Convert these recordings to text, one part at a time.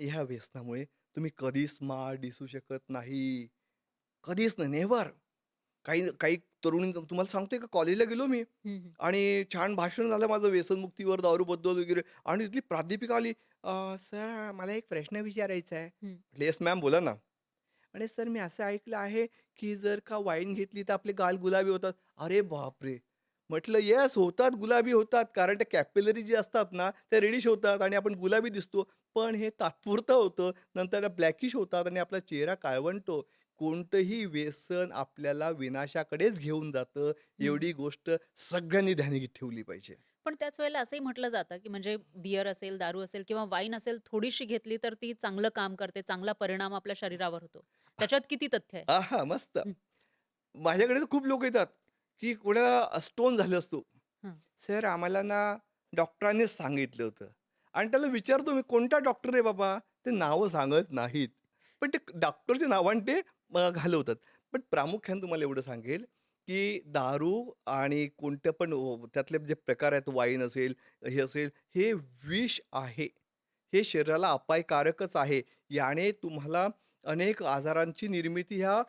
ह्या व्यसनामुळे तुम्ही कधीच स्मार्ट दिसू शकत नाही. कधीच नाही, नेव्हर. काही काही तरुणी तुम्हाला सांगतोय का कॉलेजला गेलो मी हं, हं. आणि छान भाषण झालं माझं व्यसनमुक्तीवर, दारूबद्दल वगैरे आणि तिथली प्राध्यापिका आली, "सर मला एक प्रश्न विचारायचा आहे." हं. म्हटलं, "येस मॅम बोला ना." "आणि सर मी असं ऐकलं आहे, की जर का वाईन घेतली तर आपले गाल गुलाबी होतात." अरे बापरे! म्हटलं, "येस होतात, गुलाबी होतात." कारण त्या कॅपिलरी जे असतात ना, त्या रेडिश होतात आणि आपण गुलाबी दिसतो. पण हे तात्पुरतं होतं. नंतर ब्लॅकिश होतात आणि आपला चेहरा काळवंटतो. कोणतंही व्यसन आपल्याला विनाशाकडेच घेऊन जातं. हं. एवढी गोष्ट सगळ्यांनी ध्यानी ठेवली पाहिजे. पण त्याच वेळेला असंही म्हटलं जातं, की म्हणजे बिअर असेल, दारू असेल किंवा वाईन असेल, थोडीशी घेतली तर ती चांगलं काम करते, चांगला परिणाम आपल्या शरीरावर होतो. त्याच्यात किती तथ्य आहे? आहा! मस्त. हं, माझ्याकडे तर खूप लोक येतात, की कोणाला स्टोन झालं असतो. हं. "सर आम्हाला ना डॉक्टरांनीच सांगितलं होतं." आणि त्याला विचारतो मी, "कोणता डॉक्टर आहे बाबा?" ते नावं सांगत नाहीत. पण ते डॉक्टरची नावाने ते घालवतात. पण प्रामुख्याने तुम्हाला एवढं सांगेल, की दारू आणि कोणत्या पण त्यातले जे प्रकार आहेत, वाईन असेल, हे असेल, हे विष आहे. हे शरीराला अपायकारकच आहे. याने तुम्हाला अनेक आजारांची निर्मिती ह्या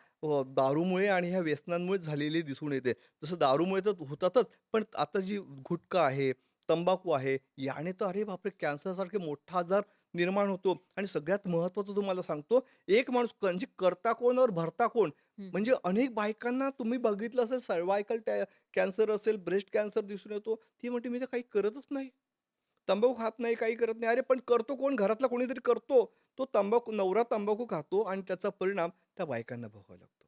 दारूमुळे आणि ह्या व्यसनांमुळे झालेली दिसून येते. जसं दारूमुळे तर होतातच, पण आता जी गुटखा आहे, तंबाखू आहे, याने तर अरे बापरे! कॅन्सरसारखे मोठा आजार निर्माण होतो आणि सगळ्यात महत्त्वाचं तुम्हाला सांगतो, एक माणूस म्हणजे करता कोण और भरता कोण? हं, हं. म्हणजे अनेक बायकांना तुम्ही बघितलं असेल सर्व्हायकल कॅन्सर असेल, ब्रेस्ट कॅन्सर दिसून येतो. ती म्हणते, "मी तर काही करतच नाही." तंबाखू खात नाही, काही करत नाही. अरे पण करतो कोण? घरातला कोणीतरी करतो. तो तंबाखू नवरा तंबाखू खातो आणि त्याचा परिणाम त्या बायकांना भोगावा लागतो.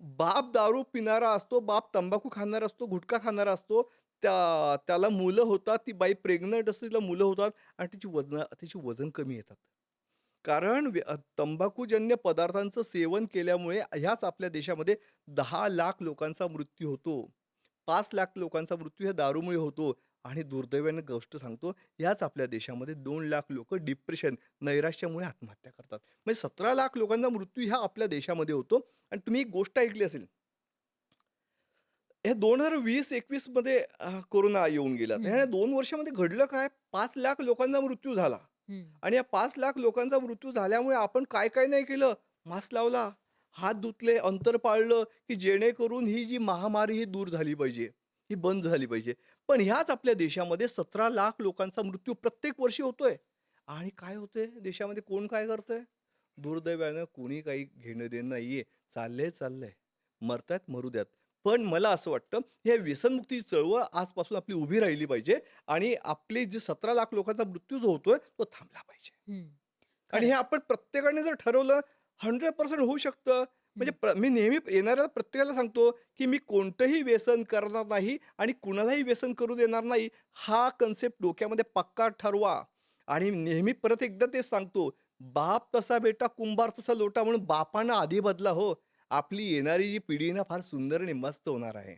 बाप दारू पिणारा असतो, बाप तंबाखू खाणारा असतो, गुटखा खाणारा असतो. त्याला मुलं होतात, ती बाई प्रेग्नंट असते, तिला मुलं होतात आणि तिची वजन कमी येतात. कारण तंबाखूजन्य पदार्थांचं सेवन केल्यामुळे ह्याच आपल्या देशामध्ये 10,00,000 लोकांचा मृत्यू होतो. 5,00,000 लोकांचा मृत्यू ह्या दारूमुळे होतो आणि दुर्दैवाने गोष्ट सांगतो, ह्याच आपल्या देशामध्ये 2,00,000 लोकं डिप्रेशन, नैराश्यामुळे आत्महत्या करतात. म्हणजे 17,00,000 लोकांचा मृत्यू ह्या आपल्या देशामध्ये होतो आणि तुम्ही एक गोष्ट ऐकली असेल, हे 2020-21 मध्ये कोरोना येऊन गेला. तर हं, ह्या 2 वर्षामध्ये घडलं काय? 5,00,000 लोकांचा मृत्यू झाला. हं. आणि या 5,00,000 लोकांचा मृत्यू झाल्यामुळे आपण काय-काय नाही केलं? मास्क लावला, हात धुतले, अंतर पाळलं, की जेणेकरून ही जी महामारी ही दूर झाली पाहिजे, ही बंद झाली पाहिजे. पण ह्याच आपल्या देशामध्ये 17,00,000 लोकांचा मृत्यू प्रत्येक वर्षी होतोय. आणि काय होतंय देशामध्ये कोण काय करतंय? दुर्दैवानं कोणी काही घेणं-देणं नाहीये. चाललंय. मरतायत मरू द्यात. पण मला असं वाटतं, हे व्यसनमुक्तीची चळवळ आजपासून आपली उभी राहिली पाहिजे आणि आपले जे 17,00,000 लोकांचा मृत्यू जो होतोय, तो थांबला पाहिजे. हं. आणि हे खरंय. आपण प्रत्येकाने जर ठरवलं 100% होऊ शकतं. म्हणजे हं. मी नेहमी येणाऱ्या प्रत्येकाला सांगतो, की मी कोणतंही व्यसन करणार नाही आणि कुणालाही व्यसन करू देणार नाही. हा कन्सेप्ट डोक्यामध्ये पक्का ठरवा आणि नेहमी परत एकदा तेच सांगतो, "बाप तसा बेटा, कुंभार तसा लोटा" म्हणून बापानं आधी बदला हो. आपली येणारी जी पिढी ना फार सुंदर आणि मस्त होणार आहे.